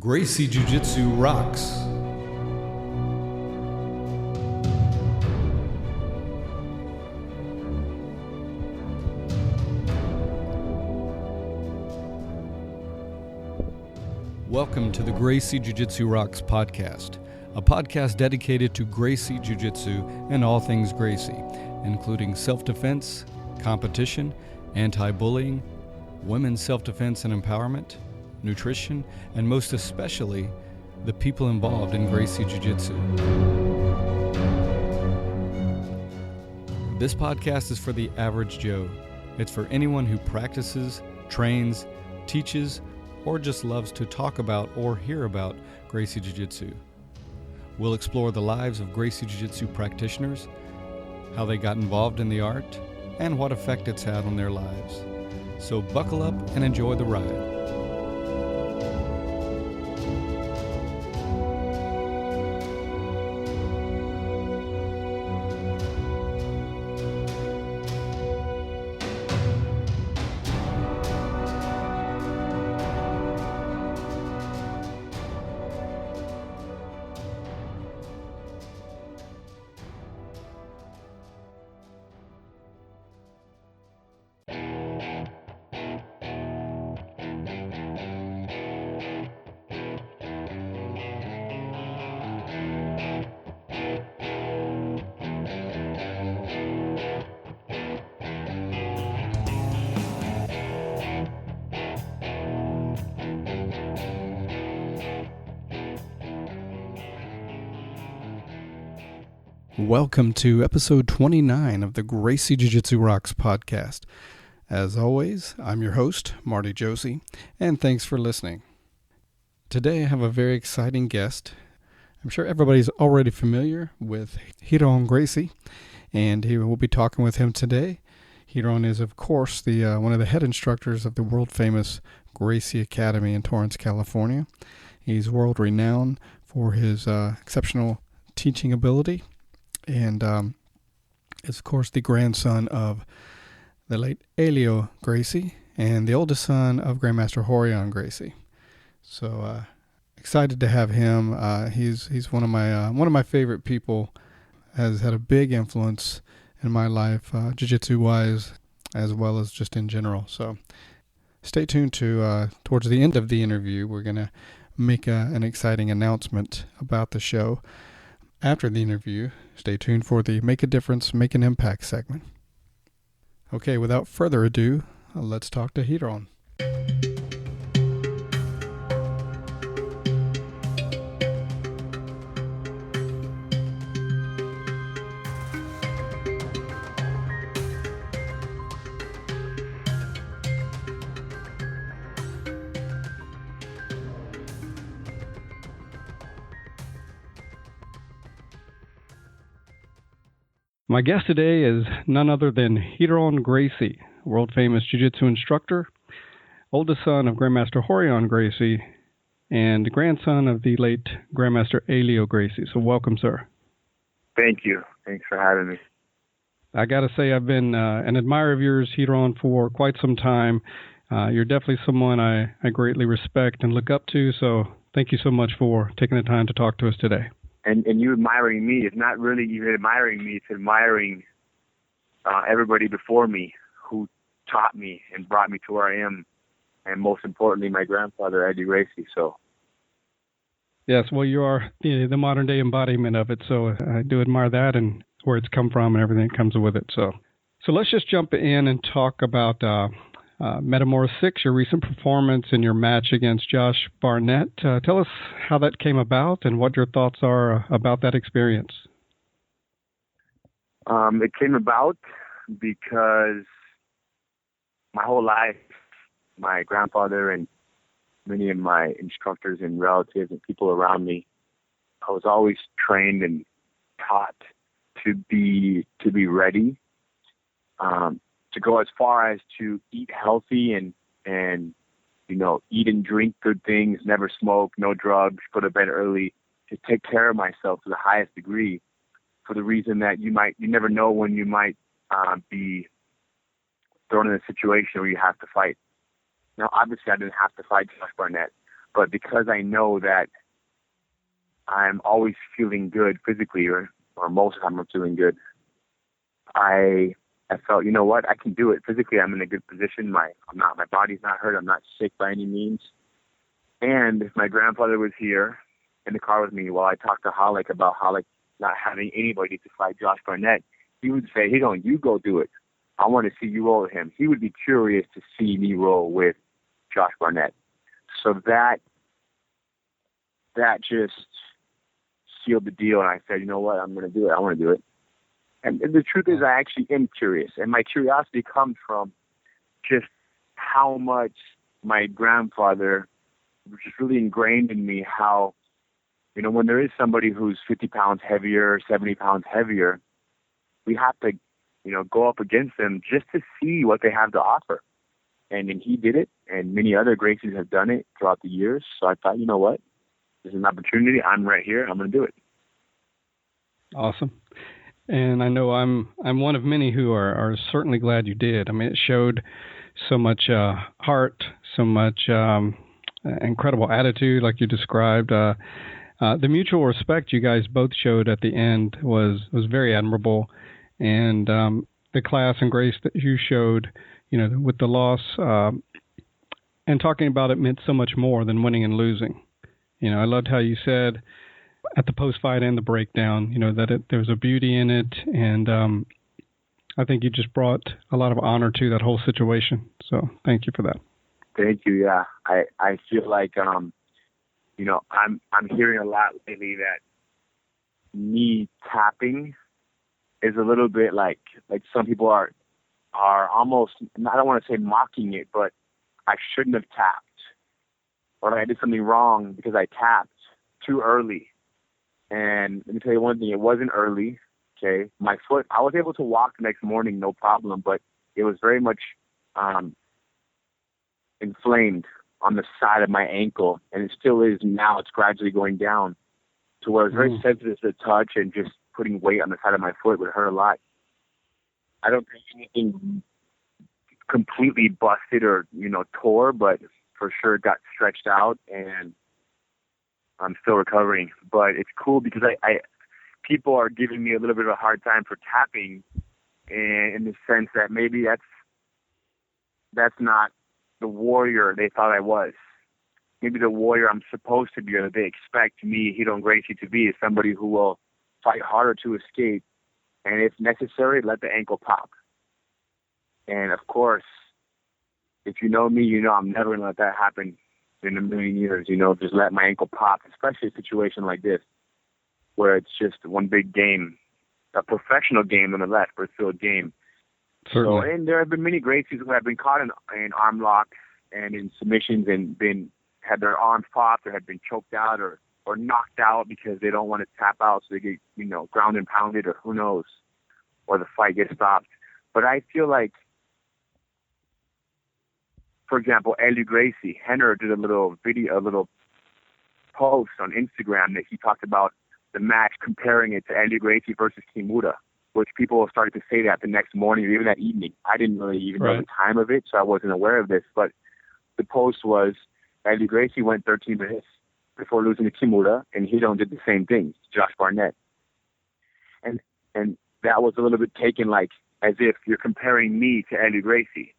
Gracie Jiu-Jitsu rocks. Welcome to the Gracie Jiu-Jitsu Rocks podcast, a podcast dedicated to Gracie Jiu-Jitsu and all things Gracie, including self-defense, competition, anti-bullying, women's self-defense and empowerment, nutrition, and most especially, the people involved in Gracie Jiu-Jitsu. This podcast is for the average Joe. It's for anyone who practices, trains, teaches, or just loves to talk about or hear about Gracie Jiu-Jitsu. We'll explore the lives of Gracie Jiu-Jitsu practitioners, how they got involved in the art, and what effect it's had on their lives. So buckle up and enjoy the ride. Welcome to episode 29 of the Gracie Jiu-Jitsu Rocks podcast. As always, I'm your host, Marty Josie, and thanks for listening. Today I have a very exciting guest. I'm sure everybody's already familiar with Ryron Gracie, and we'll be talking with him today. Ryron is, of course, the one of the head instructors of the world-famous Gracie Academy in Torrance, California. He's world-renowned for his exceptional teaching ability, and is, of course, the grandson of the late Elio Gracie and the oldest son of Grandmaster Ryron Gracie. So excited to have him. He's one of my favorite people. Has had a big influence in my life, jiu-jitsu wise, as well as just in general. So stay tuned to towards the end of the interview. We're gonna make an exciting announcement about the show. After the interview, stay tuned for the Make a Difference, Make an Impact segment. Okay, without further ado, let's talk to Ryron. My guest today is none other than Ryron Gracie, world-famous jiu-jitsu instructor, oldest son of Grandmaster Ryron Gracie, and grandson of the late Grandmaster Elio Gracie. So welcome, sir. Thank you. Thanks for having me. I got to say, I've been an admirer of yours, Ryron, for quite some time. You're definitely someone I greatly respect and look up to, so thank you so much for taking the time to talk to us today. And you admiring me is not really even admiring me. It's admiring everybody before me who taught me and brought me to where I am, and most importantly, my grandfather, Eddie Gracie. So, yes, well, you are the modern-day embodiment of it, so I do admire that and where it's come from and everything that comes with it. So let's just jump in and talk about Metamora 6, your recent performance in your match against Josh Barnett. Tell us how that came about and what your thoughts are about that experience. It came about because my whole life, my grandfather and many of my instructors and relatives and people around me, I was always trained and taught to be ready, to go as far as to eat healthy and eat and drink good things, never smoke, no drugs, go to bed early, to take care of myself to the highest degree, for the reason that you never know when you might be thrown in a situation where you have to fight. Now, obviously, I didn't have to fight Josh Barnett, But because I know that I'm always feeling good physically, or most of the time I'm feeling good, I felt, you know what, I can do it. Physically, I'm in a good position. My body's not hurt. I'm not sick by any means. And my grandfather was here in the car with me while I talked to Halleck about Halleck not having anybody to fight Josh Barnett. He would say, hey, don't you go do it. I want to see you roll with him. He would be curious to see me roll with Josh Barnett. So that just sealed the deal. And I said, you know what, I'm going to do it. I want to do it. And the truth is, I actually am curious. And my curiosity comes from just how much my grandfather, which is really ingrained in me, how, when there is somebody who's 50 pounds heavier, 70 pounds heavier, we have to, go up against them just to see what they have to offer. And then he did it, and many other Gracies have done it throughout the years. So I thought, you know what? This is an opportunity. I'm right here. I'm going to do it. Awesome. And I know I'm one of many who are certainly glad you did. I mean, it showed so much heart, so much incredible attitude, like you described. The mutual respect you guys both showed at the end was very admirable, and the class and grace that you showed, with the loss and talking about it meant so much more than winning and losing. I loved how you said at the post-fight and the breakdown, that there's a beauty in it, and I think you just brought a lot of honor to that whole situation. So thank you for that. Thank you. Yeah, I feel like I'm hearing a lot lately that me tapping is a little bit like some people are almost, I don't want to say mocking it, but I shouldn't have tapped, or I did something wrong because I tapped too early. And let me tell you one thing, it wasn't early, okay? My foot, I was able to walk the next morning, no problem, but it was very much inflamed on the side of my ankle, and it still is now. It's gradually going down to where it's very sensitive to touch, and just putting weight on the side of my foot would hurt a lot. I don't think anything completely busted or, tore, but for sure got stretched out, and I'm still recovering. But it's cool because I people are giving me a little bit of a hard time for tapping, and in the sense that maybe that's not the warrior they thought I was. Maybe the warrior I'm supposed to be, or that they expect me, Ryron Gracie, to be, is somebody who will fight harder to escape, and if necessary, let the ankle pop. And of course, if you know me, I'm never going to let that happen in a million years. Just let my ankle pop, especially a situation like this, where it's just one big game, a professional game nonetheless, but still a game. Certainly. So, and there have been many Gracies who have been caught in arm locks and in submissions and had their arms popped, or had been choked out or knocked out because they don't want to tap out, so they get, ground and pounded, or who knows, or the fight gets stopped. But I feel like, for example, Ryron Gracie, Henner did a little post on Instagram that he talked about the match, comparing it to Ryron Gracie versus Kimura, which people started to say that the next morning or even that evening. I didn't really even know the time of it, so I wasn't aware of this. But the post was, Ryron Gracie went 13 minutes before losing to Kimura, and Hidon did the same thing, Josh Barnett. And that was a little bit taken like as if you're comparing me to Ryron Gracie.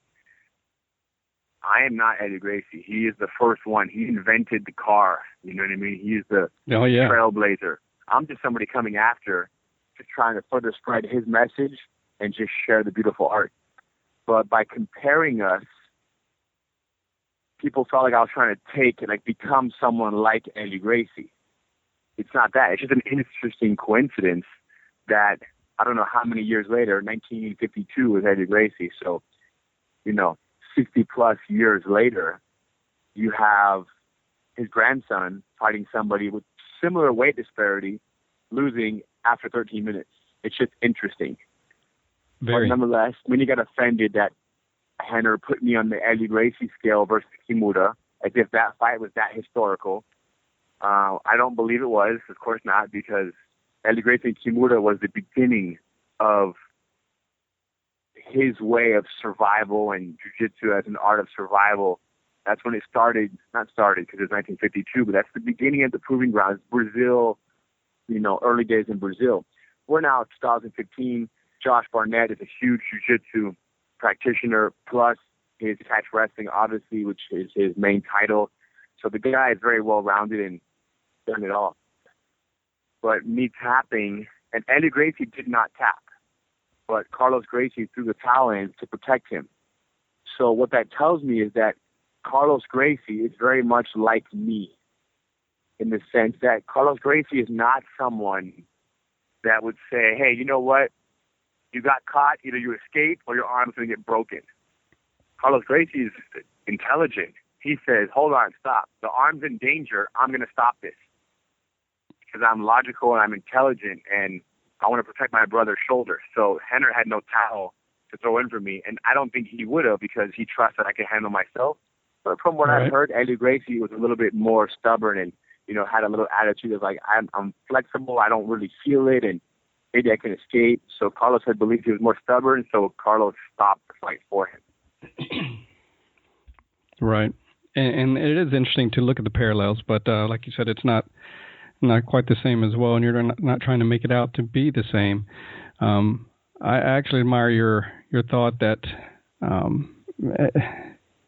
I am not Ryron Gracie. He is the first one. He invented the car. You know what I mean? He is the trailblazer. I'm just somebody coming after, just trying to further spread his message and just share the beautiful art. But by comparing us, people felt like I was trying to take and become someone like Ryron Gracie. It's not that. It's just an interesting coincidence that I don't know how many years later, 1952 was Ryron Gracie. So, 60 plus years later, you have his grandson fighting somebody with similar weight disparity, losing after 13 minutes. It's just interesting. Very. But nonetheless, many got offended that Henner put me on the Ryron Gracie scale versus Kimura, as if that fight was that historical. I don't believe it was, of course not, because Ryron Gracie and Kimura was the beginning of his way of survival and jiu-jitsu as an art of survival That's when it started. Not started because it's 1952, but that's the beginning of the proving grounds. Brazil, early days in Brazil. We're now 2015. Josh Barnett is a huge jiu-jitsu practitioner, plus his catch wrestling, obviously, which is his main title. So the guy is very well-rounded and done it all. But me tapping, and Andy Gracie did not tap, but Carlos Gracie threw the towel in to protect him. So what that tells me is that Carlos Gracie is very much like me in the sense that Carlos Gracie is not someone that would say, hey, you know what? You got caught, either you escape or your arm's going to get broken. Carlos Gracie is intelligent. He says, hold on, stop. The arm's in danger. I'm going to stop this because I'm logical and I'm intelligent and I want to protect my brother's shoulder. So Henner had no towel to throw in for me, and I don't think he would have because he trusts that I can handle myself. But from what I've heard, Andy Gracie was a little bit more stubborn and, had a little attitude of like, I'm flexible, I don't really feel it, and maybe I can escape. So Carlos had believed he was more stubborn, so Carlos stopped the fight for him. Right. And it is interesting to look at the parallels, but like you said, it's not quite the same as well, and you're not trying to make it out to be the same. I actually admire your thought that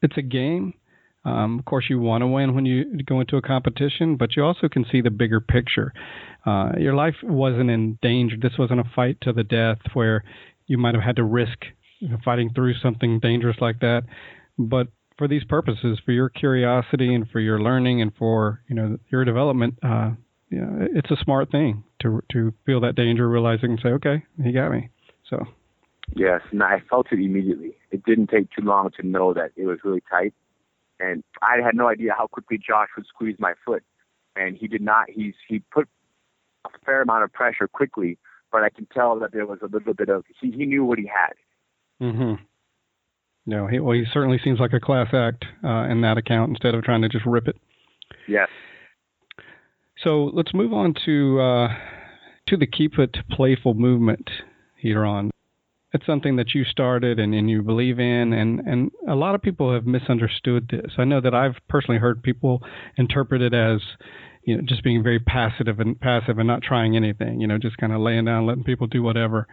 it's a game. Of course, you want to win when you go into a competition, but you also can see the bigger picture. Your life wasn't in danger. This wasn't a fight to the death where you might have had to risk fighting through something dangerous like that. But for these purposes, for your curiosity and for your learning and for your development, it's a smart thing to feel that danger, realizing and say, okay, he got me. So. Yes, and I felt it immediately. It didn't take too long to know that it was really tight. And I had no idea how quickly Josh would squeeze my foot. And he did not. He put a fair amount of pressure quickly, but I can tell that there was a little bit of, he knew what he had. Mm-hmm. No, he certainly seems like a class act in that account instead of trying to just rip it. Yes. So let's move on to the Keep It Playful movement here on. It's something that you started and you believe in, and a lot of people have misunderstood this. I know that I've personally heard people interpret it as just being very passive and not trying anything, just kind of laying down, letting people do whatever.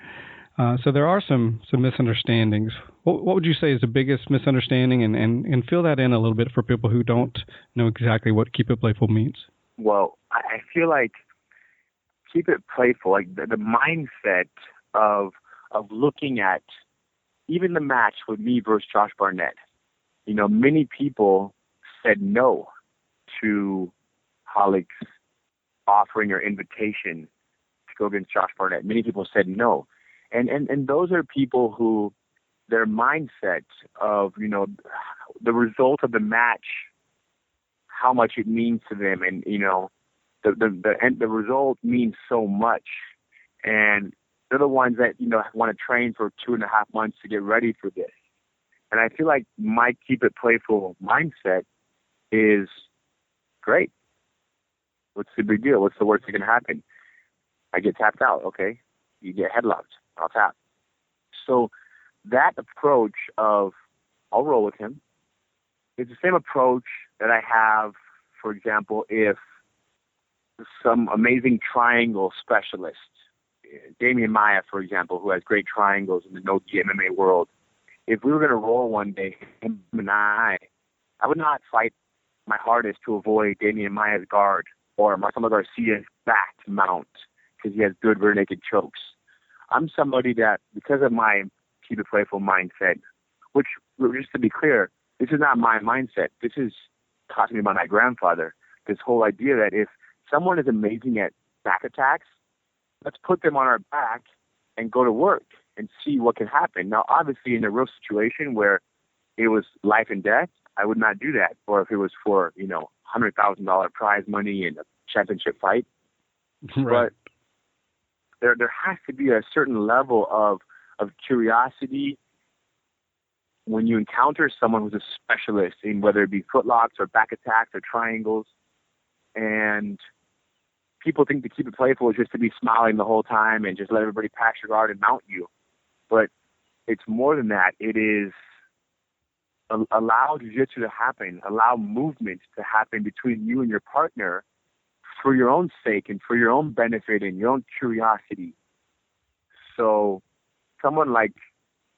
So there are some misunderstandings. What would you say is the biggest misunderstanding, and fill that in a little bit for people who don't know exactly what Keep It Playful means? Well, I feel like Keep It Playful, like the mindset of looking at even the match with me versus Josh Barnett. Many people said no to Halik's offering or invitation to go against Josh Barnett. Many people said no. And those are people who their mindset of, the result of the match, how much it means to them, and, the result means so much. And they're the ones that, want to train for 2.5 months to get ready for this. And I feel like my Keep It Playful mindset is great. What's the big deal? What's the worst that can happen? I get tapped out. Okay. You get headlocked. I'll tap. So that approach of I'll roll with him is the same approach that I have, for example, if some amazing triangle specialist, Damian Maia, for example, who has great triangles in the no-gi MMA world, if we were going to roll one day, him and I would not fight my hardest to avoid Damian Maia's guard or Marcelo Garcia's back mount because he has good rear naked chokes. I'm somebody that, because of my Keep It Playful mindset, which, just to be clear, this is not my mindset. This is taught to me by my grandfather. This whole idea that if someone is amazing at back attacks, let's put them on our back and go to work and see what can happen. Now, obviously, in a real situation where it was life and death, I would not do that. Or if it was for, $100,000 prize money and a championship fight. Right. But there has to be a certain level of curiosity when you encounter someone who's a specialist in whether it be footlocks or back attacks or triangles. And people think to Keep It Playful is just to be smiling the whole time and just let everybody pass your guard and mount you. But it's more than that. It is allow jiu-jitsu to happen, allow movement to happen between you and your partner for your own sake and for your own benefit and your own curiosity. So someone like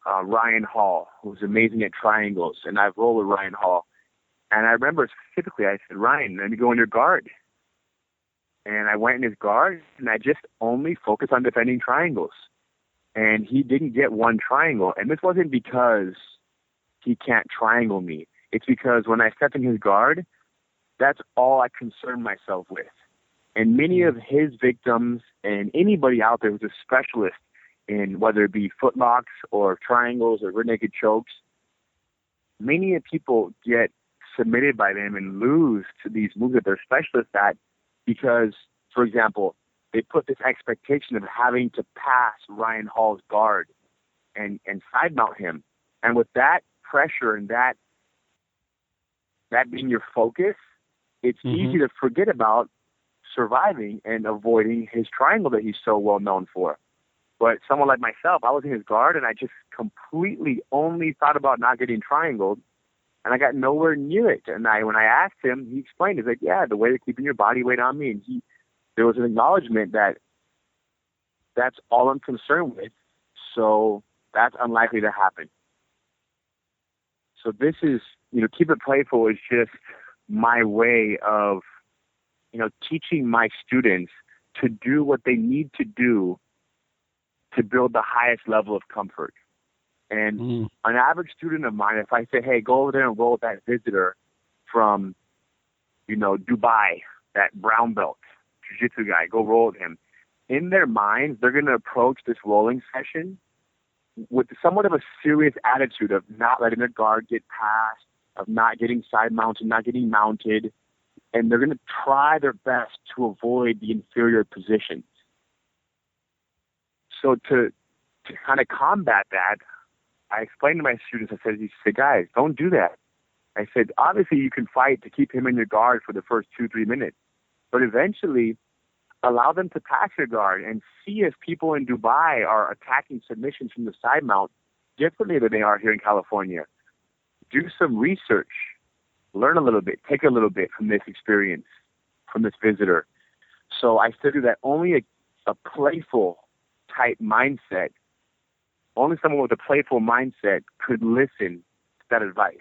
Ryan Hall, who's amazing at triangles, and I've rolled with Ryan Hall. And I remember specifically, I said, Ryan, let me go in your guard. And I went in his guard, and I just only focused on defending triangles. And he didn't get one triangle. And this wasn't because he can't triangle me. It's because when I stepped in his guard, that's all I concerned myself with. And many of his victims and anybody out there who's a specialist in whether it be footlocks or triangles or rear naked chokes, many people get submitted by them and lose to these moves that they're specialists at because, for example, they put this expectation of having to pass Ryan Hall's guard and side mount him. And with that pressure and that being your focus, it's easy to forget about surviving and avoiding his triangle that he's so well known for. But someone like myself, I was in his guard and I just completely only thought about not getting triangled, and I got nowhere near it. And when I asked him, he explained, he's like, yeah, the way to keeping your body weight on me. And there was an acknowledgement that that's all I'm concerned with, so that's unlikely to happen. So this is, Keep It Playful is just my way of, teaching my students to do what they need to do to build the highest level of comfort. And an average student of mine, if I say, hey, go over there and roll with that visitor from, Dubai, that brown belt jiu-jitsu guy, go roll with him. In their minds, they're going to approach this rolling session with somewhat of a serious attitude of not letting their guard get past, of not getting side mounted, not getting mounted. And they're going to try their best to avoid the inferior positions. So to kind of combat that, I explained to my students, I said, guys, don't do that. I said, obviously you can fight to keep him in your guard for the first 2-3 minutes, but eventually allow them to pass your guard and see if people in Dubai are attacking submissions from the side mount differently than they are here in California. Do some research, learn a little bit, take a little bit from this experience, from this visitor. So I figured that only a playful type mindset, only someone with a playful mindset could listen to that advice.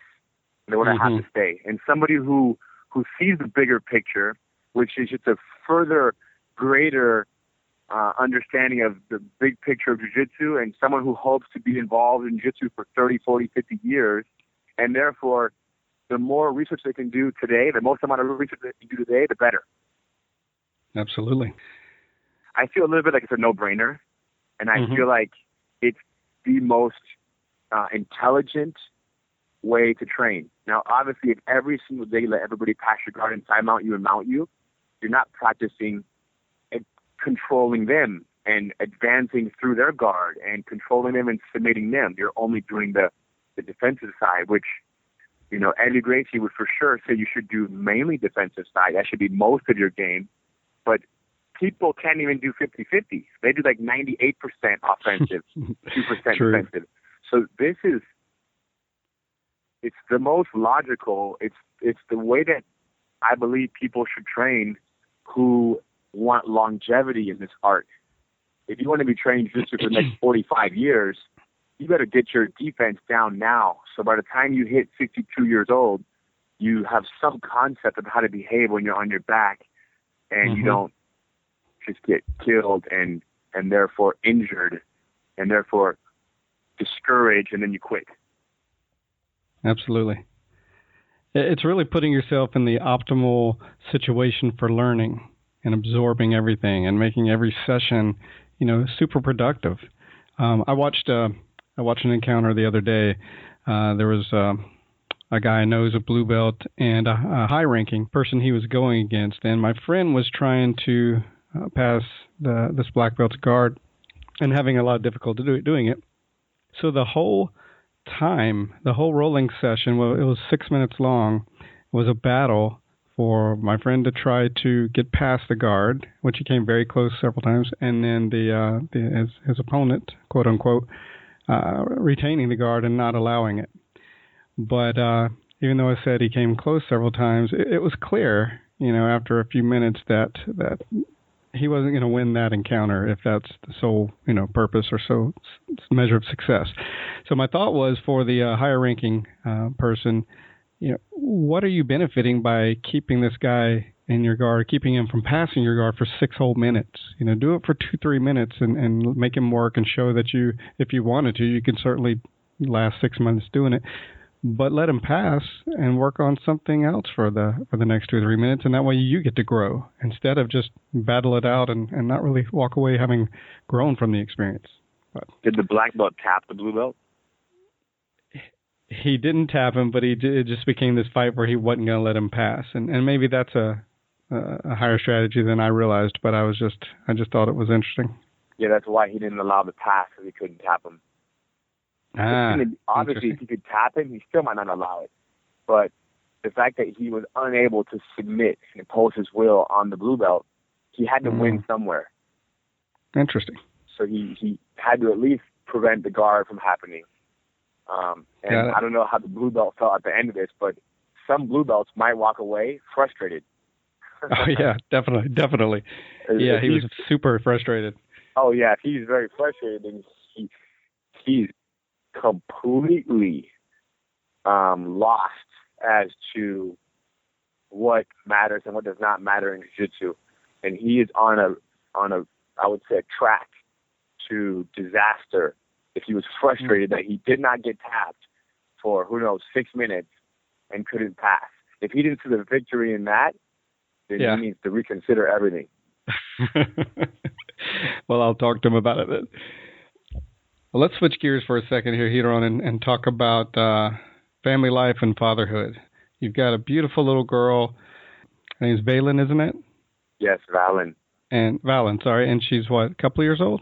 They would have to stay. And somebody who sees the bigger picture, which is just a further greater understanding of the big picture of jiu-jitsu, and someone who hopes to be involved in jiu-jitsu for 30, 40, 50 years, and therefore the more research they can do today, the most amount of research they can do today, the better. Absolutely. I feel a little bit like it's a no-brainer, and I feel like it's the most intelligent way to train. Now, obviously, if every single day you let everybody pass your guard and side mount you and mount you, you're not practicing controlling them and advancing through their guard and controlling them and submitting them. You're only doing the defensive side, which, Ryron Gracie would for sure say you should do mainly defensive side. That should be most of your game. But people can't even do 50-50. They do like 98% offensive, 2% defensive. So it's the most logical. It's the way that I believe people should train who want longevity in this art. If you want to be training jiu-jitsu for the next 45 years, you better get your defense down now. So by the time you hit 62 years old, you have some concept of how to behave when you're on your back, and you don't just get killed and therefore injured and therefore discouraged, and then you quit. Absolutely. It's really putting yourself in the optimal situation for learning and absorbing everything and making every session, super productive. I watched an encounter the other day. There was a guy I know is a blue belt and a high-ranking person he was going against, and my friend was trying to pass this black belt's guard and having a lot of difficulty doing it. So the whole rolling session, well, it was 6 minutes long, was a battle for my friend to try to get past the guard, which he came very close several times, and then his opponent, quote unquote, retaining the guard and not allowing it. But even though I said he came close several times, it was clear, after a few minutes that he wasn't going to win that encounter if that's the sole, purpose or so measure of success. So my thought was for the higher ranking person, what are you benefiting by keeping this guy in your guard, keeping him from passing your guard for 6 whole minutes? Do it for 2-3 minutes and make him work and show that if you wanted to, you can certainly last 6 months doing it. But let him pass and work on something else for the next 2 or 3 minutes, and that way you get to grow instead of just battle it out and not really walk away having grown from the experience. But did the black belt tap the blue belt? He didn't tap him, but it just became this fight where he wasn't going to let him pass, and maybe that's a higher strategy than I realized. But I just thought it was interesting. Yeah, that's why he didn't allow the pass, because he couldn't tap him. Obviously, if he could tap him, he still might not allow it. But the fact that he was unable to submit and impose his will on the blue belt, he had to win somewhere. Interesting. So he had to at least prevent the guard from happening. And I don't know how the blue belt felt at the end of this, but some blue belts might walk away frustrated. Oh, yeah, definitely. Yeah, he was super frustrated. Oh, yeah, if he's very frustrated, then he's completely lost as to what matters and what does not matter in jiu-jitsu, and he is on a I would say a track to disaster if he was frustrated that he did not get tapped for 6 minutes and couldn't pass. If he didn't see the victory in that, then he needs to reconsider everything. Well, I'll talk to him about it then. Well, let's switch gears for a second here, Ryron, and talk about family life and fatherhood. You've got a beautiful little girl. Her name's Valen, isn't it? Yes, Valen. And and she's what, a couple of years old?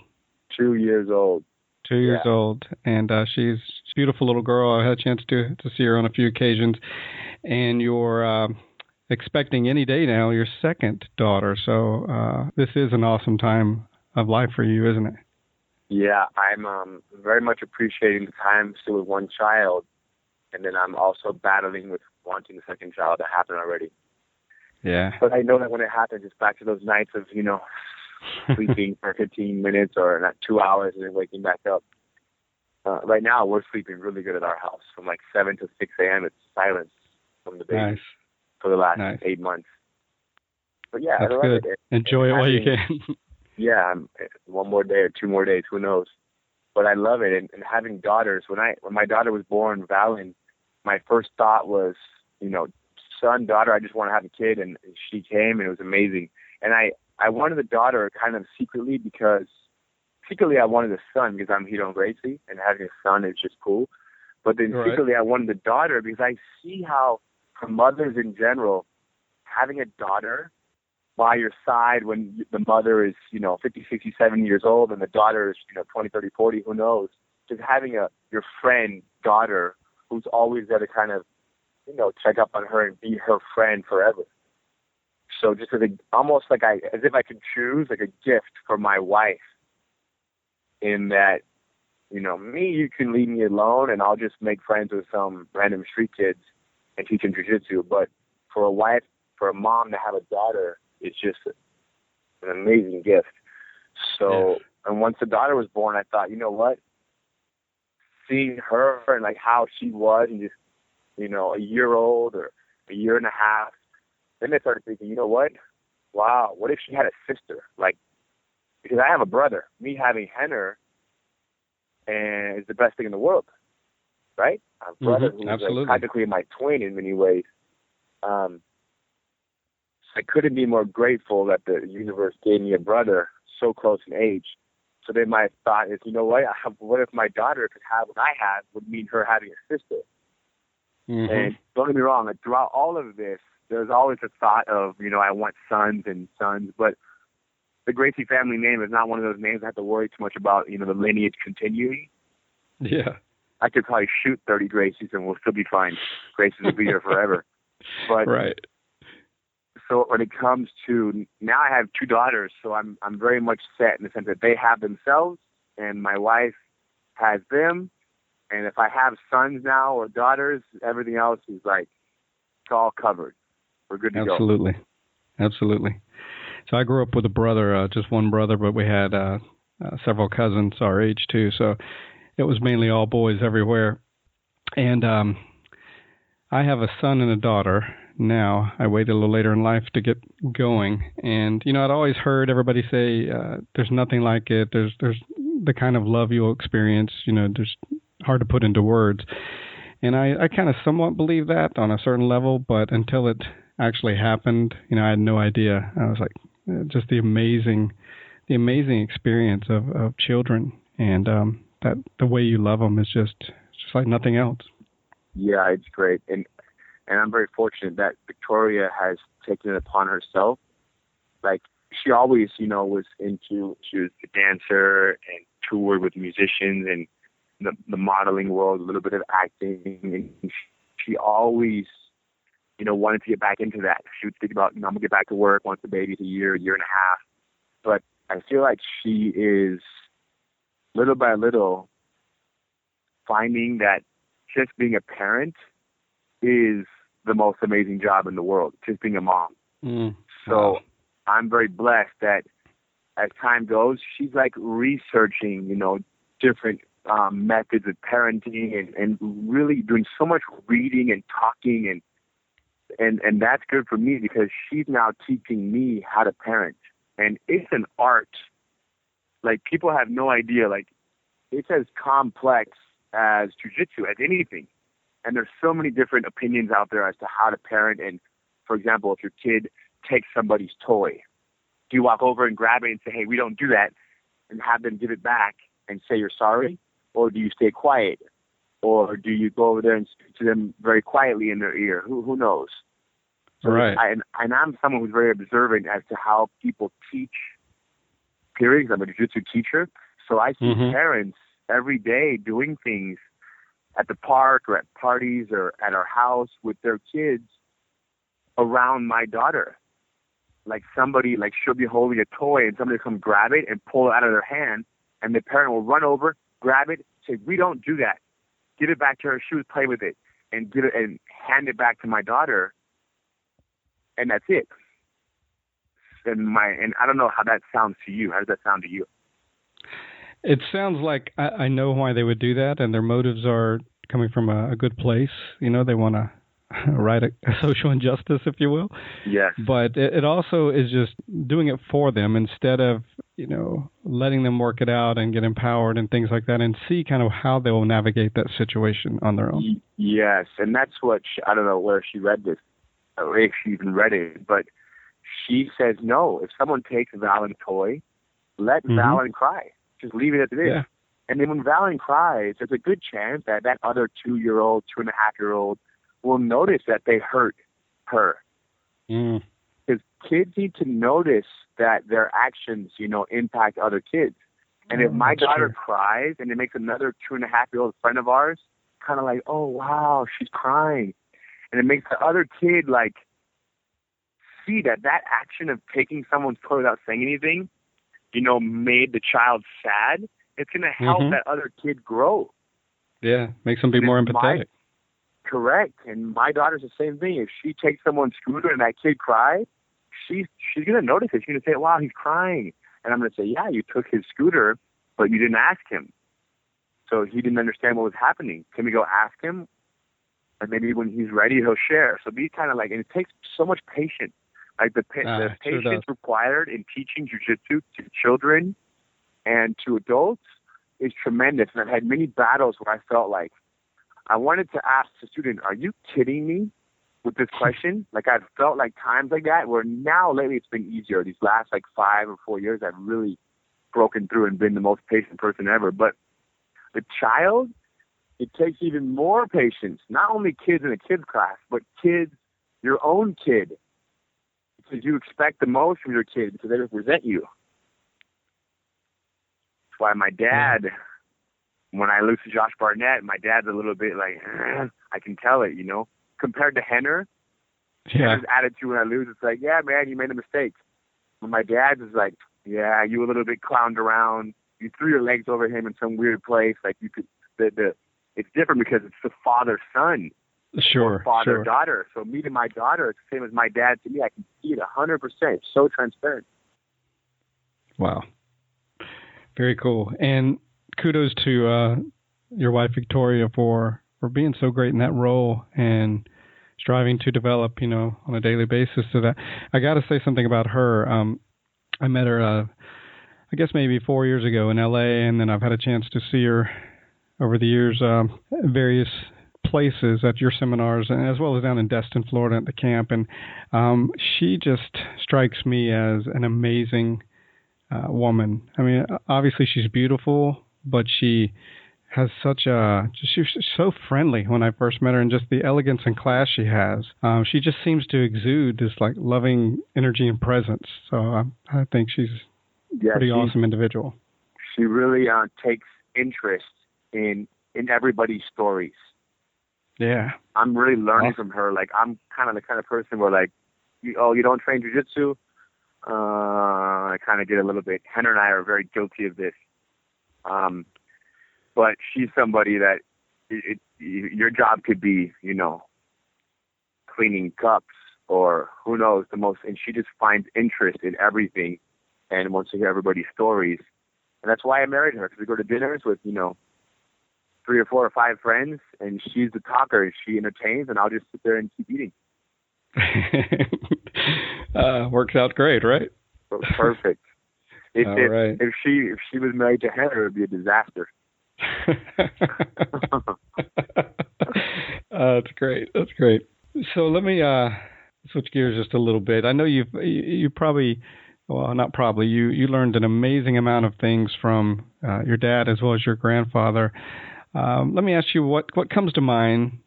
2 years old. 2 years old, and she's a beautiful little girl. I had a chance to see her on a few occasions, and you're expecting any day now your second daughter. So this is an awesome time of life for you, isn't it? Yeah, I'm very much appreciating the time still with one child, and then I'm also battling with wanting the second child to happen already. Yeah. But I know that when it happens, it's back to those nights of, sleeping for 15 minutes or not 2 hours and then waking back up. Right now, we're sleeping really good at our house. From like 7 to 6 a.m., it's silence from the baby for the last 8 months. But yeah, that's I love good. it. Enjoy it while you can. Yeah, one more day or 2 more days, who knows? But I love it. And having daughters, when my daughter was born, Valen, my first thought was, son, daughter, I just want to have a kid. And she came, and it was amazing. And I wanted a daughter kind of secretly because I wanted a son because I'm Ryron Gracie, and having a son is just cool. But then secretly I wanted a daughter because I see how, for mothers in general, having a daughter by your side when the mother is, 50, 60, 70 years old and the daughter is, 20, 30, 40, who knows, just having your friend daughter who's always there to kind of, check up on her and be her friend forever. So just almost like as if I could choose like a gift for my wife in that, me, you can leave me alone and I'll just make friends with some random street kids and teach them jiu-jitsu. But for a mom to have a daughter, it's just an amazing gift. So, and once the daughter was born, I thought, you know what? Seeing her and like how she was and just, a year old or a year and a half, then I started thinking, you know what? Wow, what if she had a sister? Like, because I have a brother. Me having Henner and is the best thing in the world, right? I have a brother who's like practically my twin in many ways. I couldn't be more grateful that the universe gave me a brother so close in age. So then my thought is, you know what? What if my daughter could have what I have would mean her having a sister? Mm-hmm. And don't get me wrong, like, throughout all of this, there's always a thought of, I want sons and sons, but the Gracie family name is not one of those names I have to worry too much about, the lineage continuing. Yeah. I could probably shoot 30 Gracies and we'll still be fine. Gracies will be here forever. But right. So when it comes to, now I have 2 daughters, so I'm very much set in the sense that they have themselves and my wife has them, And if I have sons now or daughters, everything else is like, it's all covered. We're good to go. Absolutely. So I grew up with a brother, just one brother, but we had several cousins our age too. So it was mainly all boys everywhere. And I have a son and a daughter now. I waited a little later in life to get going. And, I'd always heard everybody say there's nothing like it. There's the kind of love you'll experience, there's hard to put into words. And I kind of somewhat believe that on a certain level, but until it actually happened, I had no idea. I was like, just the amazing experience of children, and that the way you love them is just like nothing else. Yeah, it's great, and I'm very fortunate that Victoria has taken it upon herself. Like, she always, she was a dancer and toured with musicians and the modeling world, a little bit of acting, and she always, wanted to get back into that. She would think about, I'm going to get back to work once the baby's a year and a half. But I feel like she is, little by little, finding that just being a parent is the most amazing job in the world, just being a mom. So I'm very blessed that as time goes, she's like researching, different methods of parenting and really doing so much reading and talking and that's good for me because she's now teaching me how to parent. And it's an art. Like, people have no idea. Like, it's as complex as jiu-jitsu, as anything. And there's so many different opinions out there as to how to parent. And, for example, if your kid takes somebody's toy, do you walk over and grab it and say, hey, we don't do that, and have them give it back and say you're sorry? Or do you stay quiet? Or do you go over there and speak to them very quietly in their ear? Who knows? So right. And I'm someone who's very observant as to how people teach, period. I'm a jiu-jitsu teacher. So I see parents every day doing things at the park or at parties or at our house with their kids around my daughter. Like, somebody, like, she'll be holding a toy and somebody will come grab it and pull it out of their hand, and the parent will run over, grab it, say, we don't do that. Give it back to her. She was playing with it, and give it and hand it back to my daughter, and that's it. And I don't know how that sounds to you. How does that sound to you? It sounds like I know why they would do that, and their motives are coming from a good place. They want to right, a social injustice, if you will. Yes. But it also is just doing it for them instead of, letting them work it out and get empowered and things like that and see kind of how they will navigate that situation on their own. Yes, and that's what, I don't know where she read this, or if she even read it, but she says, no, if someone takes Val's toy, let Val cry. Just leave it as it is. Yeah. And then when Val cries, there's a good chance that that other 2-year-old, 2.5-year-old will notice that they hurt her. Because kids need to notice that their actions, impact other kids. And if my daughter cries and it makes another 2.5-year-old friend of ours kind of like, oh, wow, she's crying. And it makes the other kid, like, see that action of taking someone's toy without saying anything, made the child sad. It's going to help that other kid grow. Yeah, makes them be more empathetic. Correct. And my daughter's the same thing. If she takes someone's scooter and that kid cries, she's going to notice it. She's going to say, wow, he's crying. And I'm going to say, yeah, you took his scooter, but you didn't ask him. So he didn't understand what was happening. Can we go ask him? And maybe when he's ready, he'll share. So be kind of like, and it takes so much patience. Like the patience required in teaching jiu-jitsu to children and to adults is tremendous. And I've had many battles where I felt like I wanted to ask the student, are you kidding me with this question? Like, I've felt like times like that where now lately it's been easier. These last 5 or 4 years, I've really broken through and been the most patient person ever. But the child, it takes even more patience. Not only kids in a kids class, but kids, your own kid. Because you expect the most from your kid because they represent you. That's why my dad, when I lose to Josh Barnett, my dad's a little bit like, I can tell it, Compared to Henner, Henner's attitude when I lose, it's like, yeah, man, you made a mistake. But my dad's is like, yeah, you a little bit clowned around. You threw your legs over him in some weird place. Like, you could, the it's different because it's the father-son. Sure. Father-daughter. So meeting my daughter, it's the same as my dad to me. I can see it 100%. It's so transparent. Wow. Very cool. And kudos to your wife, Victoria, for being so great in that role and striving to develop, on a daily basis. So that I got to say something about her. I met her, I guess maybe 4 years ago in L.A., and then I've had a chance to see her over the years, various places at your seminars, and as well as down in Destin, Florida at the camp. And she just strikes me as an amazing woman. I mean, obviously she's beautiful, but she has she's so friendly when I first met her, and just the elegance and class she has. She just seems to exude this like loving energy and presence. So I think she's a pretty awesome individual. She really takes interest in everybody's stories. Yeah. I'm really learning from her. Like, I'm kind of the kind of person where, like, you don't train jiu-jitsu? I kind of get a little bit. Henner and I are very guilty of this. But she's somebody that your job could be, cleaning cups or who knows and she just finds interest in everything and wants to hear everybody's stories. And that's why I married her, because we go to dinners with, 3 or 4 or 5 friends, and she's the talker, and she entertains, and I'll just sit there and keep eating. Works out great, right? Perfect. If she was married to Henry, it would be a disaster. That's great. So let me switch gears just a little bit. I know you probably, well, not probably, you learned an amazing amount of things from your dad as well as your grandfather. Let me ask you what comes to mind,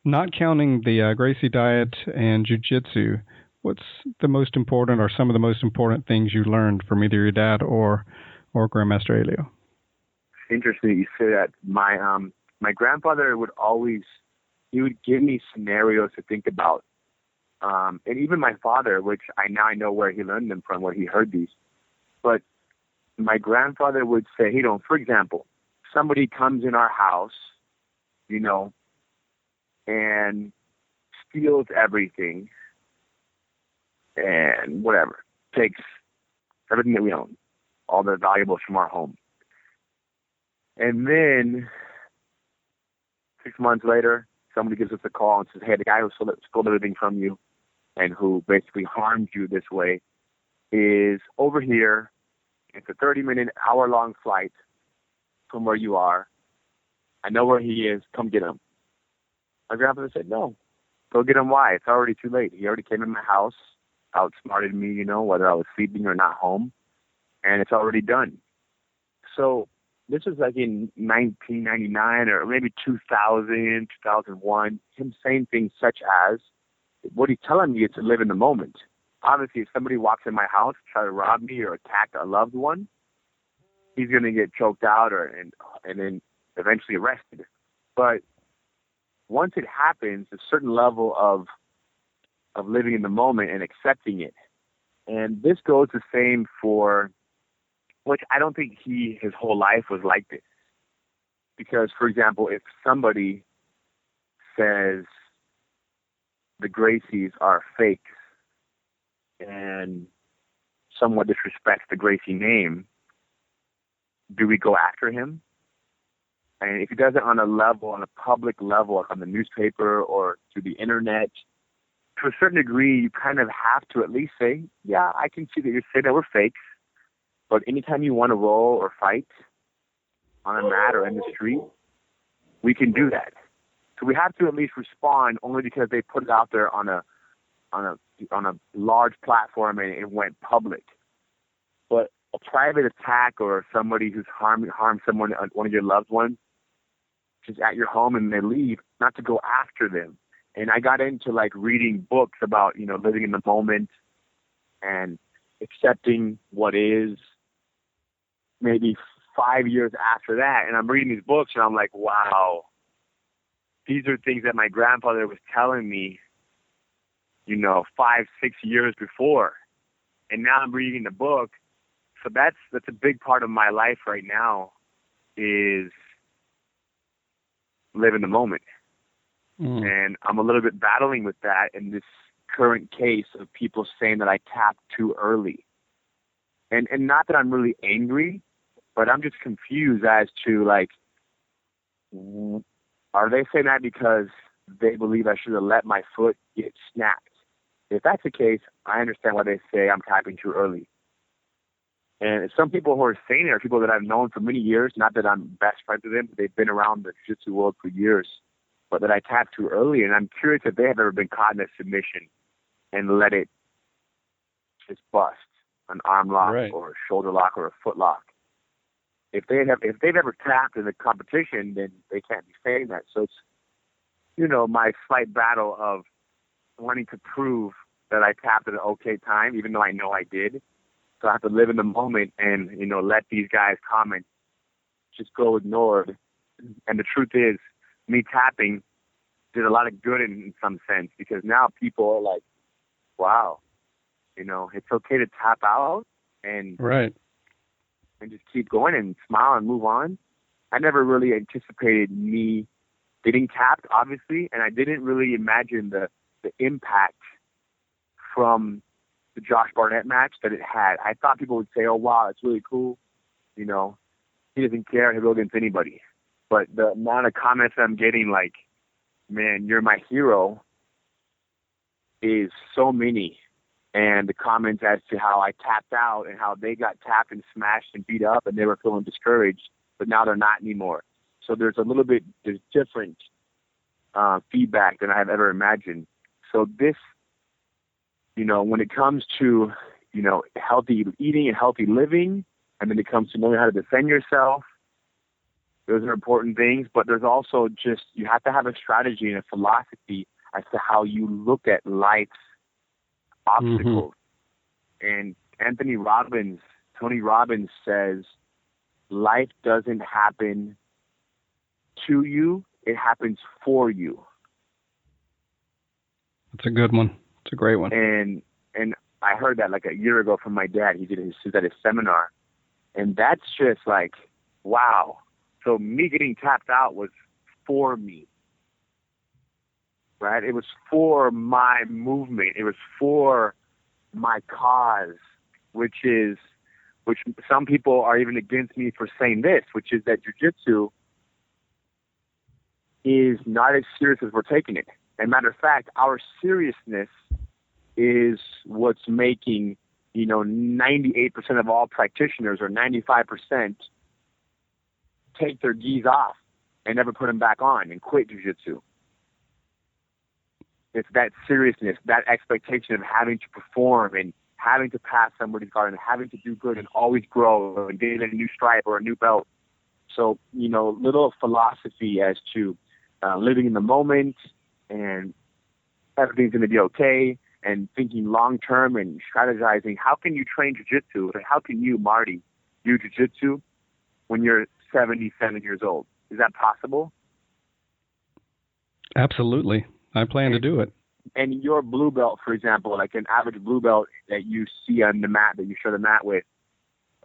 not counting the Gracie diet and jiu-jitsu. What's the most important or some of the most important things you learned from either your dad or Grandmaster Elio? Interesting that you say that. My grandfather would give me scenarios to think about. And even my father, which I know where he learned them from, where he heard these. But my grandfather would say, for example, somebody comes in our house, and steals everything and whatever, takes everything that we own, all the valuables from our home. And then 6 months later, somebody gives us a call and says, hey, the guy who stole everything from you and who basically harmed you this way is over here. It's a 30-minute, hour-long flight from where you are. I know where he is. Come get him. My grandfather said, no. Go get him. Why? It's already too late. He already came in my house, outsmarted me, whether I was sleeping or not home, and it's already done. So this was like in 1999 or maybe 2000, 2001, him saying things such as, what he's telling me is to live in the moment. Obviously, if somebody walks in my house, try to rob me or attack a loved one, he's going to get choked out and then eventually arrested. But once it happens, a certain level of living in the moment and accepting it. And this goes the same for, which I don't think his whole life was like this. Because, for example, if somebody says the Gracies are fakes and somewhat disrespects the Gracie name, do we go after him? And if he does it on a public level, like on the newspaper or through the internet, to a certain degree, you kind of have to at least say, yeah, I can see that you're saying that we're fakes, but anytime you want to roll or fight on a mat or in the street, we can do that. So we have to at least respond only because they put it out there on a large platform and it went public. But a private attack or somebody who's harmed someone, one of your loved ones, just at your home and they leave, not to go after them. And I got into like reading books about, living in the moment and accepting what is, maybe 5 years after that. And I'm reading these books and I'm like, wow, these are things that my grandfather was telling me, 5, 6 years before. And now I'm reading the book. So that's a big part of my life right now is live in the moment. Mm. And I'm a little bit battling with that in this current case of people saying that I tapped too early. And not that I'm really angry, but I'm just confused as to, like, are they saying that because they believe I should have let my foot get snapped? If that's the case, I understand why they say I'm tapping too early. And some people who are saying it are people that I've known for many years, not that I'm best friends with them, but they've been around the jiu-jitsu world for years, but that I tapped too early. And I'm curious if they have ever been caught in a submission and let it just bust, an arm lock Right. or a shoulder lock or a foot lock. If they've ever tapped in a competition, then they can't be saying that. So it's, my slight battle of wanting to prove that I tapped at an okay time, even though I know I did. So I have to live in the moment and, let these guys' comments just go ignored. And the truth is, me tapping did a lot of good in some sense, because now people are like, wow, it's okay to tap out and Right. and just keep going and smile and move on. I never really anticipated me getting tapped, obviously, and I didn't really imagine the impact from the Josh Barnett match that it had. I thought people would say, oh, wow, it's really cool. He doesn't care. He'll go against anybody. But the amount of comments I'm getting, like, man, you're my hero, is so many. And the comments as to how I tapped out and how they got tapped and smashed and beat up and they were feeling discouraged, but now they're not anymore. So there's different feedback than I have ever imagined. So this, when it comes to, healthy eating and healthy living, and then it comes to knowing how to defend yourself, those are important things. But there's also just, you have to have a strategy and a philosophy as to how you look at life's obstacles. Mm-hmm. And Tony Robbins says, life doesn't happen to you, it happens for you. That's a good one. It's a great one. And I heard that like a year ago from my dad. He was at his seminar. And that's just like, wow. So me getting tapped out was for me. Right? It was for my movement. It was for my cause, which some people are even against me for saying this, which is that jiu-jitsu is not as serious as we're taking it. And matter of fact, our seriousness is what's making, 98% of all practitioners, or 95%, take their gis off and never put them back on and quit jiu-jitsu. It's that seriousness, that expectation of having to perform and having to pass somebody's guard and having to do good and always grow and get a new stripe or a new belt. So, little philosophy as to living in the moment and everything's going to be okay, and thinking long-term and strategizing. How can you train jiu-jitsu? How can you, Marty, do jiu-jitsu when you're 77 years old? Is that possible? Absolutely. I plan to do it. And your blue belt, for example, like an average blue belt that you see on the mat, that you show the mat with,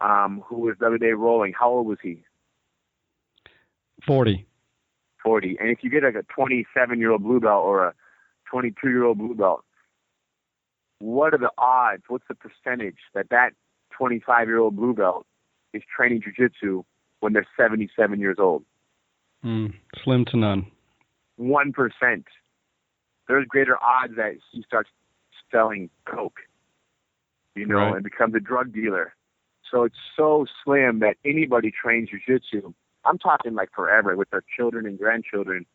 who was the other day rolling, how old was he? 40. 40. And if you get like a 27-year-old blue belt or a 22-year-old blue belt, what are the odds? What's the percentage that 25-year-old blue belt is training jiu-jitsu when they're 77 years old? Slim to none. 1%. There's greater odds that he starts selling coke, right, and becomes a drug dealer. So it's so slim that anybody trains jiu-jitsu. I'm talking like forever with their children and grandchildren,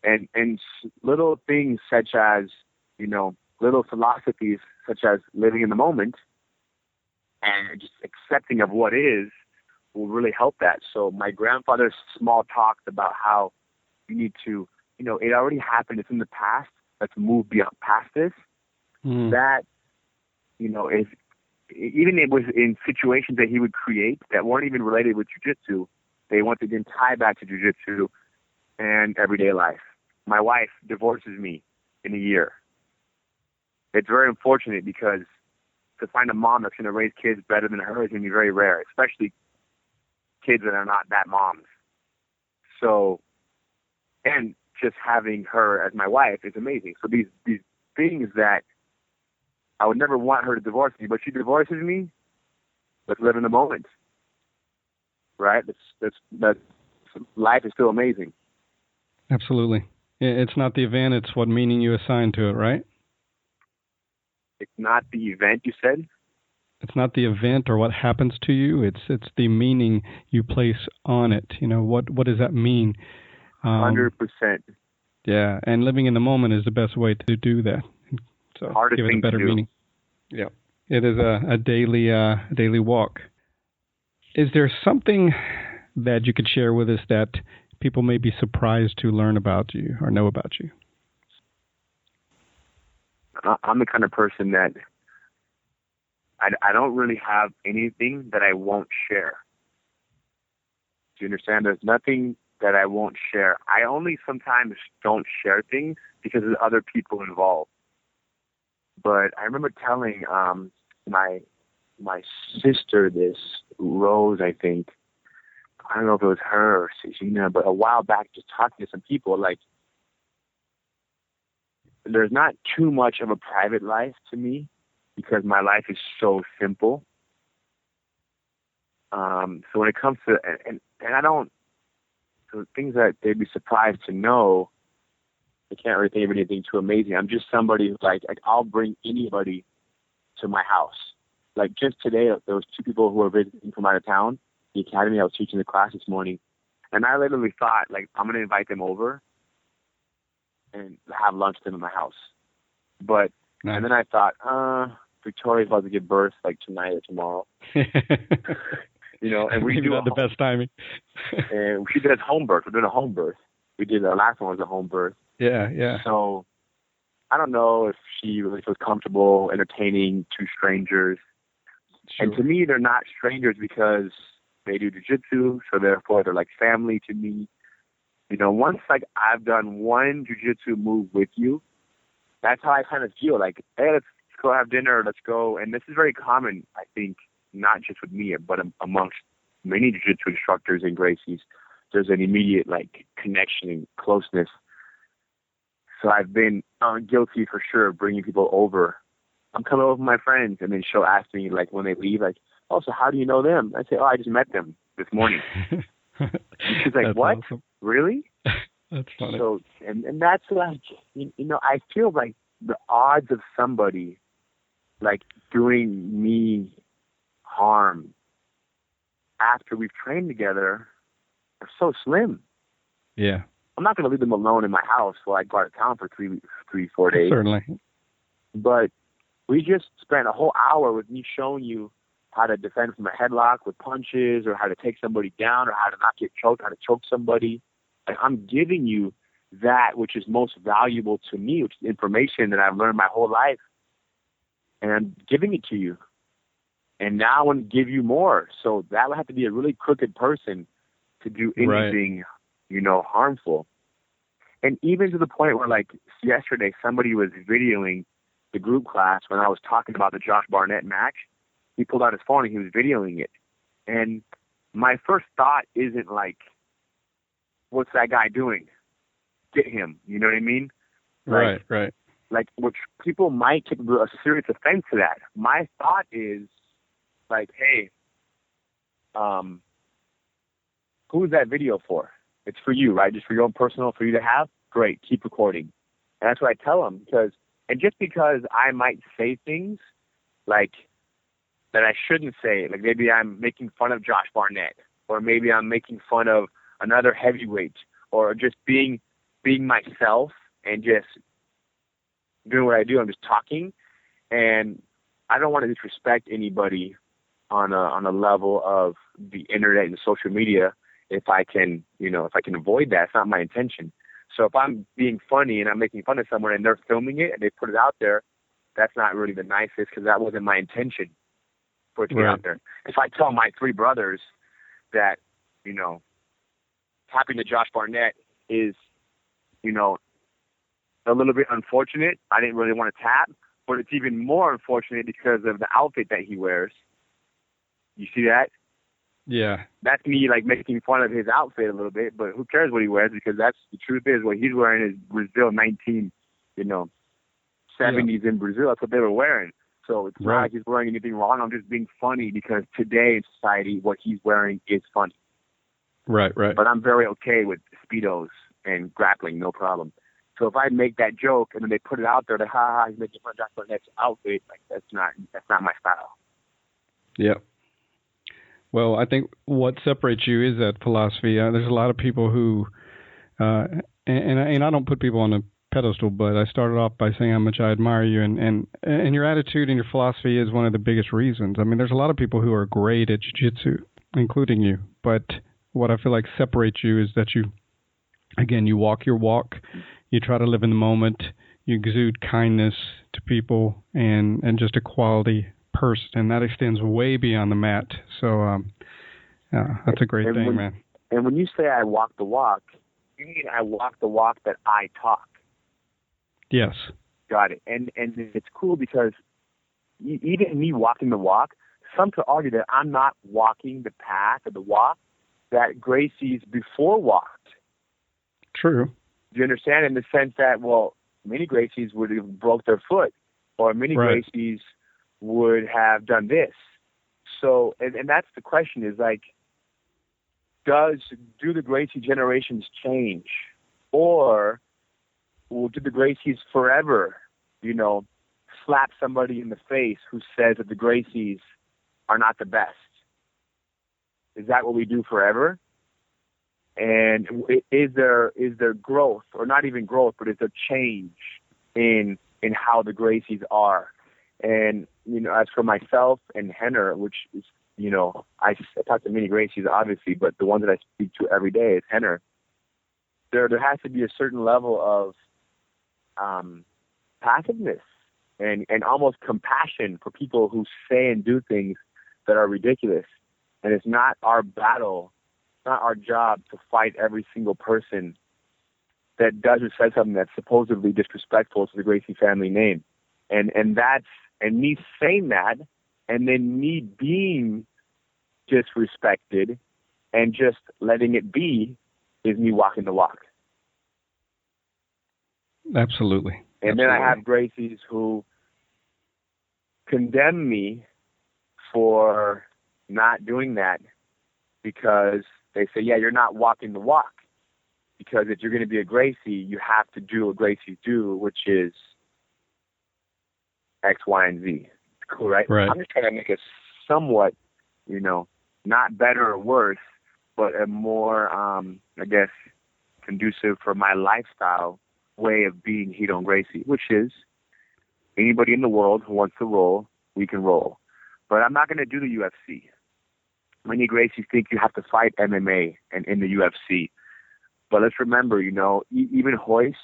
and little things such as, little philosophies such as living in the moment and just accepting of what is will really help that. So my grandfather's small talks about how you need to, it already happened. It's in the past. Let's move past this. That, is, even it was in situations that he would create that weren't even related with jiu-jitsu. They once again tie back to jiu-jitsu and everyday life. My wife divorces me in a year. It's very unfortunate, because to find a mom that's going to raise kids better than her is going to be very rare, especially kids that are not that moms. So And just having her as my wife is amazing. So these things that I would never want her to divorce me, but she divorces me. Let's live in the moment, right? That's life is still amazing. Absolutely. It's not the event; it's what meaning you assign to it, right? It's not the event, you said? It's not the event or what happens to you. It's the meaning you place on it. What does that mean? 100%. Yeah, and living in the moment is the best way to do that. So hardest give it thing a better to do. meaning. Yeah, it is a daily walk. Is there something that you could share with us that people may be surprised to learn about you or know about you? I'm the kind of person that I don't really have anything that I won't share. Do you understand? There's nothing that I won't share. I only sometimes don't share things because there's other people involved. But I remember telling my sister this, Rose, I think. I don't know if it was her or Cecina, but a while back, just talking to some people, like, there's not too much of a private life to me because my life is so simple. So when it comes to, and I don't, so things that they'd be surprised to know, I can't really think of anything too amazing. I'm just somebody who, like I'll bring anybody to my house. Like just today, there was 2 people who were visiting from out of town, the academy. I was teaching the class this morning, and I literally thought, like, I'm going to invite them over and have lunch with them in my house. But, nice. And then I thought, Victoria's about to give birth, like, tonight or tomorrow. And we maybe do not the best timing. And she did home birth. We're doing a home birth. We did, the last one was a home birth. Yeah. So I don't know if she really feels comfortable entertaining 2 strangers. Sure. And to me, they're not strangers because they do jiu-jitsu, so therefore they're like family to me. Once like I've done one jiu-jitsu move with you, that's how I kind of feel. Like, hey, let's go have dinner, let's go. And this is very common, I think, not just with me, but amongst many jiu-jitsu instructors and Gracies. There's an immediate like connection and closeness. So I've been guilty for sure of bringing people over. I'm coming over with my friends, and then she'll ask me, like, when they leave, like, oh, so how do you know them? I say, oh, I just met them this morning. She's like, what? Awesome. Really? That's funny. So, and that's like, I feel like the odds of somebody, like, doing me harm after we've trained together are so slim. Yeah. I'm not going to leave them alone in my house while I go out of town for 4 days. Certainly. But we just spent a whole hour with me showing you how to defend from a headlock with punches, or how to take somebody down, or how to not get choked, how to choke somebody. Like, I'm giving you that which is most valuable to me, which is information that I've learned my whole life. And I'm giving it to you. And now I want to give you more. So that would have to be a really crooked person to do anything, harmful. And even to the point where, like, yesterday, somebody was videoing the group class when I was talking about the Josh Barnett match. He pulled out his phone and he was videoing it. And my first thought isn't like, what's that guy doing? Get him. You know what I mean? Right. Like, which people might take a serious offense to that. My thought is, like, hey, who's that video for? It's for you, right? Just for your own personal, for you to have? Great, keep recording. And that's what I tell them, just because I might say things, like, that I shouldn't say, like maybe I'm making fun of Josh Barnett, or maybe I'm making fun of another heavyweight, or just being myself and just doing what I do. I'm just talking, and I don't want to disrespect anybody on a level of the internet and social media. If I can avoid that, it's not my intention. So if I'm being funny and I'm making fun of someone and they're filming it and they put it out there, that's not really the nicest, because that wasn't my intention for it to get out there. If I tell my 3 brothers that, tapping to Josh Barnett is, a little bit unfortunate, I didn't really want to tap, but it's even more unfortunate because of the outfit that he wears. You see that? Yeah. That's me like making fun of his outfit a little bit, but who cares what he wears, because that's the truth is what he's wearing is Brazil 70s in Brazil. That's what they were wearing. So it's not like he's wearing anything wrong. I'm just being funny because today in society, what he's wearing is funny. Right. But I'm very okay with Speedos and grappling, no problem. So if I make that joke and then they put it out there, like, ha, he's making fun of Joshua Barnett's outfit, like that's not my style. Yeah. Well, I think what separates you is that philosophy. There's a lot of people who, and I don't put people on a pedestal, but I started off by saying how much I admire you, and your attitude and your philosophy is one of the biggest reasons. I mean, there's a lot of people who are great at jiu-jitsu, including you, but what I feel like separates you is that you walk your walk, you try to live in the moment, you exude kindness to people, and just a quality person, and that extends way beyond the mat. So that's a great thing, man. And when you say I walk the walk, you mean I walk the walk that I talk. Yes. Got it. And it's cool because even me walking the walk, some could argue that I'm not walking the path or the walk that Gracie's before walked. True. Do you understand? In the sense that, well, many Gracies would have broke their foot, or many Gracies would have done this. So, and that's the question is like, do the Gracie generations change? Or did the Gracies forever, slap somebody in the face who says that the Gracies are not the best? Is that what we do forever? And is there growth, or not even growth, but is there change in how the Gracies are? And, as for myself and Henner, which is, I talk to many Gracies, obviously, but the ones that I speak to every day is Henner. There has to be a certain level of passiveness and almost compassion for people who say and do things that are ridiculous. And it's not our battle, it's not our job to fight every single person that does or says something that's supposedly disrespectful to the Gracie family name. And me saying that, and then me being disrespected and just letting it be, is me walking the walk. Absolutely. And then I have Gracies who condemn me for not doing that because they say, yeah, you're not walking the walk. Because if you're going to be a Gracie, you have to do what Gracies do, which is X, Y, and Z. Cool, right? I'm just trying to make it somewhat, not better or worse, but a more, conducive for my lifestyle way of being Ryron Gracie, which is anybody in the world who wants to roll, we can roll. But I'm not going to do the UFC. Many Gracies think you have to fight MMA and in the UFC. But let's remember, even Royce,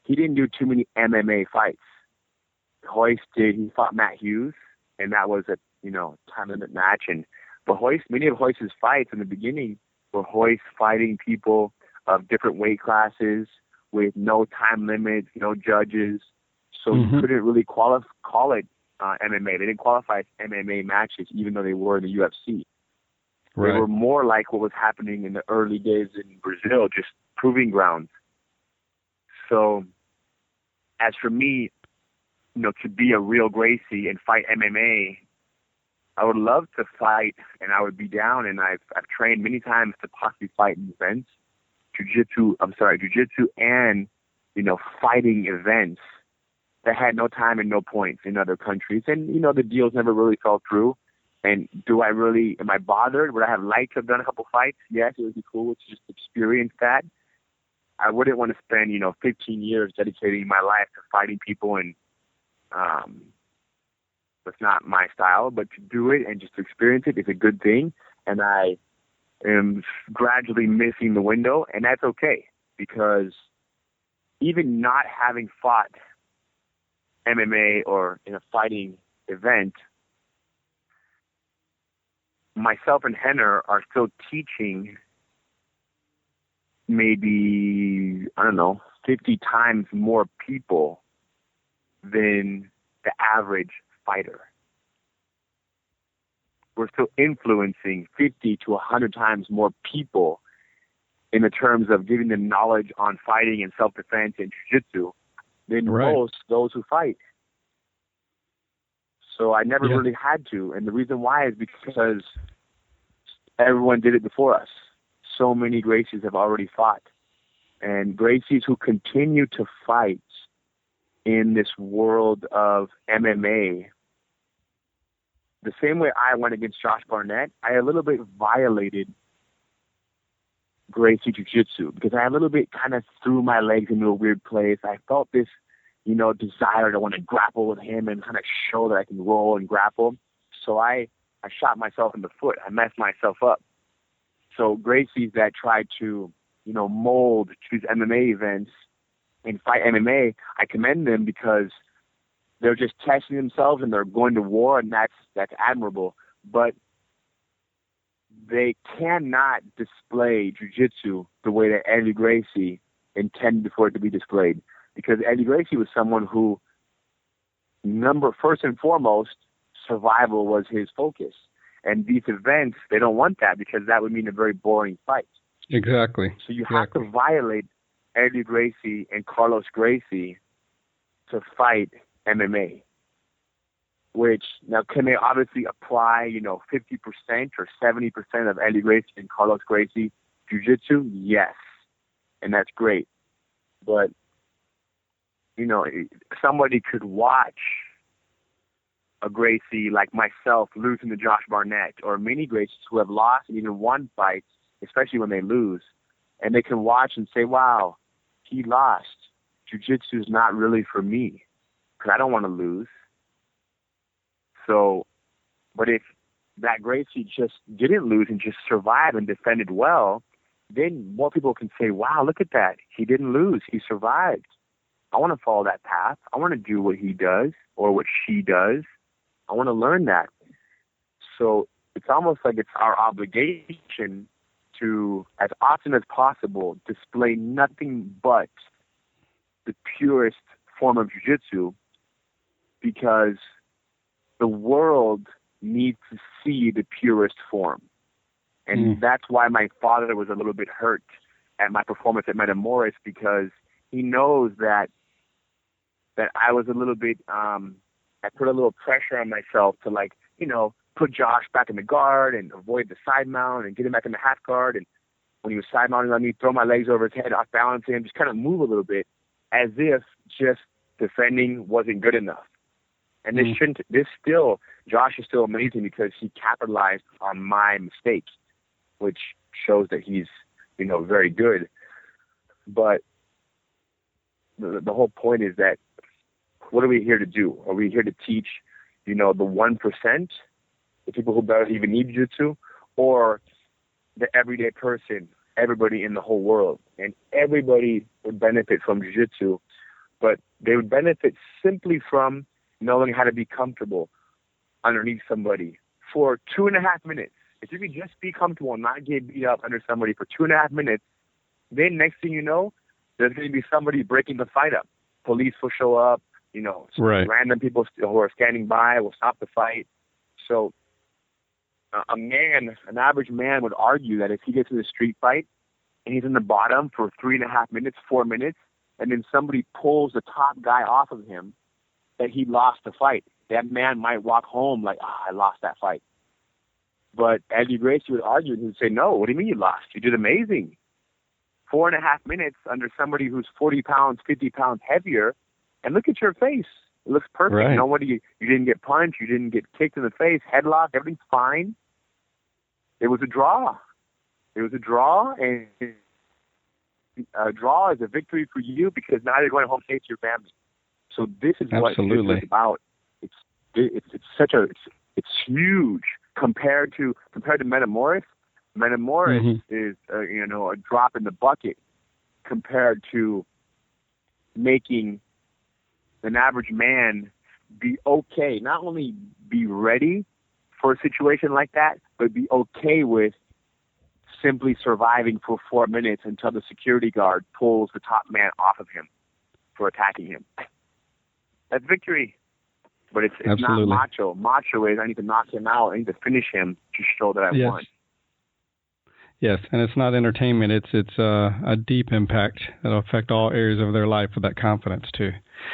he didn't do too many MMA fights. Royce he fought Matt Hughes, and that was a, time limit match. But many of Royce's fights in the beginning were Royce fighting people of different weight classes with no time limits, no judges. So you couldn't really call it MMA. They didn't qualify as MMA matches, even though they were in the UFC. Right. They were more like what was happening in the early days in Brazil, just proving grounds. So as for me, to be a real Gracie and fight MMA, I would love to fight, and I would be down, and I've trained many times to possibly fight in events, jiu-jitsu and, fighting events that had no time and no points in other countries. And, the deals never really fell through. And am I bothered? Would I have liked to have done a couple fights? Yes, it would be cool to just experience that. I wouldn't want to spend, 15 years dedicating my life to fighting people, and that's not my style. But to do it and just to experience it is a good thing. And I am gradually missing the window, and that's okay, because even not having fought MMA or in a fighting event, myself and Henner are still teaching maybe, 50 times more people than the average fighter. we're still influencing 50 to 100 times more people in the terms of giving them knowledge on fighting and self-defense and jiu-jitsu than most those who fight. So I never really had to. And the reason why is because everyone did it before us. So many Gracies have already fought. And Gracies who continue to fight in this world of MMA, the same way I went against Josh Barnett, I a little bit violated Gracie Jiu-Jitsu because I a little bit kind of threw my legs into a weird place. I felt this, desire to want to grapple with him and kind of show that I can roll and grapple. So I shot myself in the foot. I messed myself up. So Gracies that tried to, mold to these MMA events and fight MMA, I commend them because they're just testing themselves and they're going to war, and that's admirable. But they cannot display jiu-jitsu the way that Eddie Gracie intended for it to be displayed. Because Eddie Gracie was someone who, first and foremost, survival was his focus. And these events, they don't want that because that would mean a very boring fight. Exactly. So you have to violate Eddie Gracie and Carlos Gracie to fight MMA. Which, now, can they obviously apply, 50% or 70% of Eddie Gracie and Carlos Gracie jiu-jitsu? Yes. And that's great. But, somebody could watch a Gracie like myself losing to Josh Barnett, or many Gracies who have lost and even won fights, especially when they lose, and they can watch and say, wow, he lost. Jiu-jitsu is not really for me because I don't want to lose. So, but if that Gracie just didn't lose and just survived and defended well, then more people can say, wow, look at that. He didn't lose. He survived. I want to follow that path. I want to do what he does or what she does. I want to learn that. So it's almost like it's our obligation to, as often as possible, display nothing but the purest form of jiu-jitsu, because the world needs to see the purest form. And that's why my father was a little bit hurt at my performance at Metamoris, because he knows that I was a little bit, I put a little pressure on myself to put Josh back in the guard and avoid the side mount and get him back in the half guard. And when he was side mounting on me, throw my legs over his head, off balance him, just kind of move a little bit as if just defending wasn't good enough. And Josh is still amazing because he capitalized on my mistakes, which shows that he's, very good. But the whole point is that, what are we here to do? Are we here to teach, the 1%, the people who barely even need jiu-jitsu, or the everyday person, everybody in the whole world? And everybody would benefit from jiu-jitsu, but they would benefit simply from knowing how to be comfortable underneath somebody for 2.5 minutes. If you could just be comfortable and not get beat up under somebody for 2.5 minutes, then next thing you know, there's going to be somebody breaking the fight up. Police will show up, random people who are standing by will stop the fight. So an average man would argue that if he gets in a street fight and he's in the bottom for 3.5 minutes, 4 minutes, and then somebody pulls the top guy off of him, that he lost the fight. That man might walk home like, I lost that fight. But Eddie Gracie would argue and he'd say, no, what do you mean you lost? You did amazing. 4.5 minutes under somebody who's 40 pounds, 50 pounds heavier, and look at your face. It looks perfect. Right. You didn't get punched. You didn't get kicked in the face, headlock. Everything's fine. It was a draw. It was a draw, and a draw is a victory for you because now you're going home safe to your family. So this is what it's about. It's huge compared to Metamoris. Metamoris is a drop in the bucket compared to making an average man be okay, not only be ready for a situation like that, but be okay with simply surviving for 4 minutes until the security guard pulls the top man off of him for attacking him. That's victory. But it's not Absolutely. macho. Macho is I need to knock him out. I need to finish him to show that I won. Yes, and it's not entertainment. It's a deep impact that'll affect all areas of their life with that confidence too.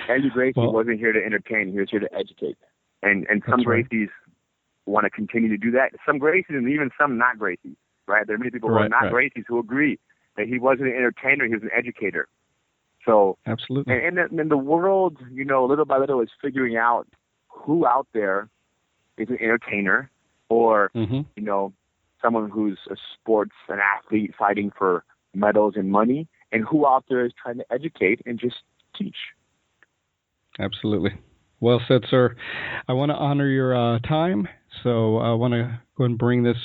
Andy Gracie wasn't here to entertain. He was here to educate. And some Gracies want to continue to do that. Some Gracies and even some not Gracies, right? There are many people who are not Gracies who agree that he wasn't an entertainer, he was an educator. So absolutely. And then the world, little by little is figuring out who out there is an entertainer or, someone who's an athlete fighting for medals and money, and who out there is trying to educate and just teach. Absolutely. Well said, sir. I want to honor your time, so I want to go and bring this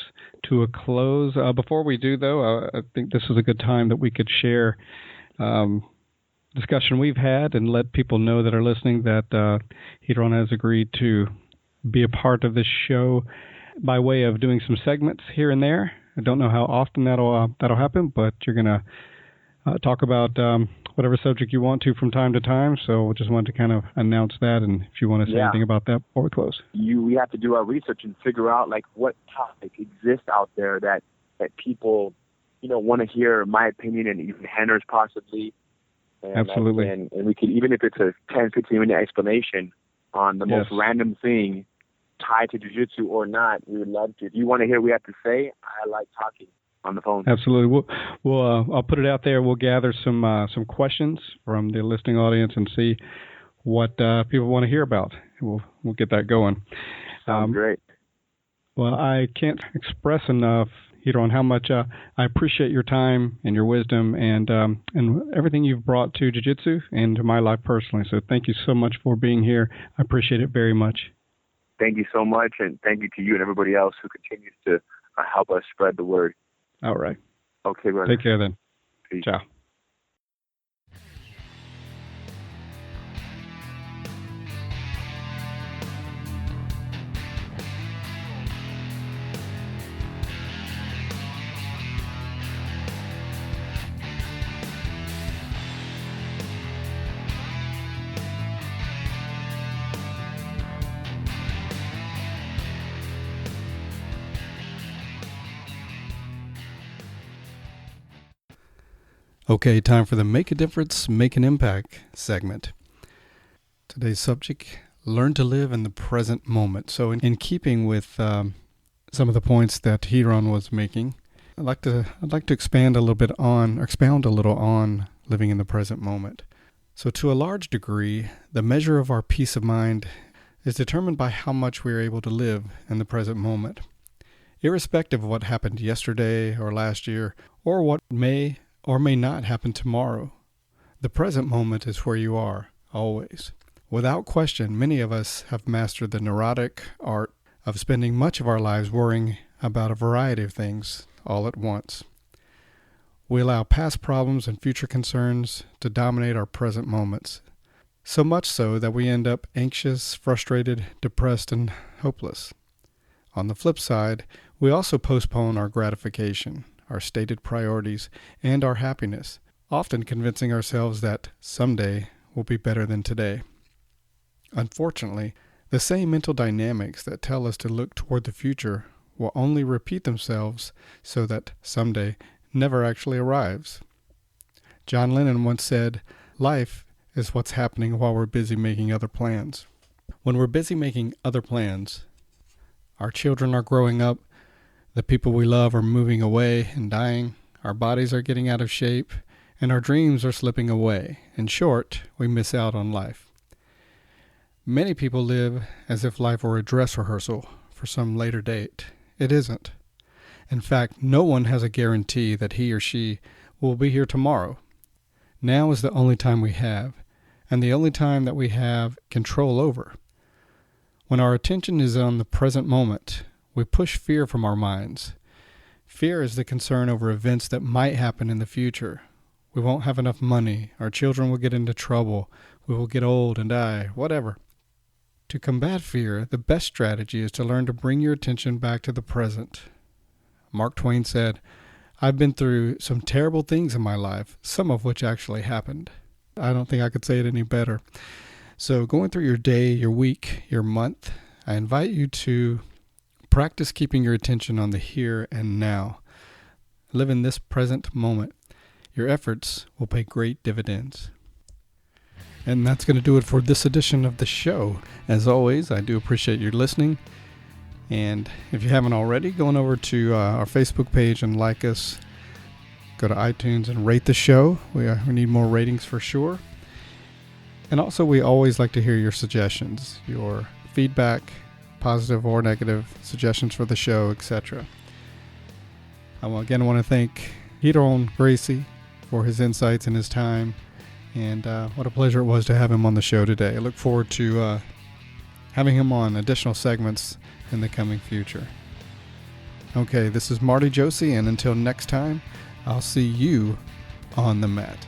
to a close. Before we do, though, I think this is a good time that we could share discussion we've had and let people know that are listening that Ryron has agreed to be a part of this show by way of doing some segments here and there. I don't know how often that'll happen, but you're going to talk about whatever subject you want to from time to time. So we just wanted to kind of announce that, and if you want to say anything about that before we close. We have to do our research and figure out what topic exists out there that people want to hear my opinion and even Henner's possibly. And absolutely. And we could, even if it's a 10, 15-minute explanation on the most random thing tied to jiu-jitsu or not, we would love to. If you want to hear what we have to say, I like talking on the phone. Absolutely. We'll I'll put it out there. We'll gather some questions from the listening audience and see what people want to hear about. We'll get that going. Sounds great. Well, I can't express enough, Ryron, how much I appreciate your time and your wisdom and everything you've brought to jiu-jitsu and to my life personally. So thank you so much for being here. I appreciate it very much. Thank you so much, and thank you to you and everybody else who continues to help us spread the word. All right. Okay, brother. Take care then. Peace. Ciao. Okay, time for the Make a Difference, Make an Impact segment. Today's subject, learn to live in the present moment. So in keeping with some of the points that Ryron was making, I'd like to expound a little on living in the present moment. So to a large degree, the measure of our peace of mind is determined by how much we are able to live in the present moment. Irrespective of what happened yesterday or last year, or what may or may not happen tomorrow, the present moment is where you are, always. Without question, many of us have mastered the neurotic art of spending much of our lives worrying about a variety of things all at once. We allow past problems and future concerns to dominate our present moments, so much so that we end up anxious, frustrated, depressed, and hopeless. On the flip side, we also postpone our gratification, our stated priorities, and our happiness, often convincing ourselves that someday will be better than today. Unfortunately, the same mental dynamics that tell us to look toward the future will only repeat themselves so that someday never actually arrives. John Lennon once said, "Life is what's happening while we're busy making other plans." When we're busy making other plans, our children are growing up, the people we love are moving away and dying, our bodies are getting out of shape, and our dreams are slipping away. In short, we miss out on life. Many people live as if life were a dress rehearsal for some later date. It isn't. In fact, no one has a guarantee that he or she will be here tomorrow. Now is the only time we have, and the only time that we have control over. When our attention is on the present moment, we push fear from our minds. Fear is the concern over events that might happen in the future. We won't have enough money, our children will get into trouble, we will get old and die, whatever. To combat fear, the best strategy is to learn to bring your attention back to the present. Mark Twain said, "I've been through some terrible things in my life, some of which actually happened." I don't think I could say it any better. So going through your day, your week, your month, I invite you to practice keeping your attention on the here and now. Live in this present moment. Your efforts will pay great dividends. And that's going to do it for this edition of the show. As always, I do appreciate your listening. And if you haven't already, go on over to our Facebook page and like us. Go to iTunes and rate the show. We need more ratings for sure. And also, we always like to hear your suggestions, your feedback, positive or negative, suggestions for the show, etc. I want to thank Ryron Gracie for his insights and his time. And what a pleasure it was to have him on the show today. I look forward to having him on additional segments in the coming future. Okay, this is Marty Josie, and until next time, I'll see you on the mat.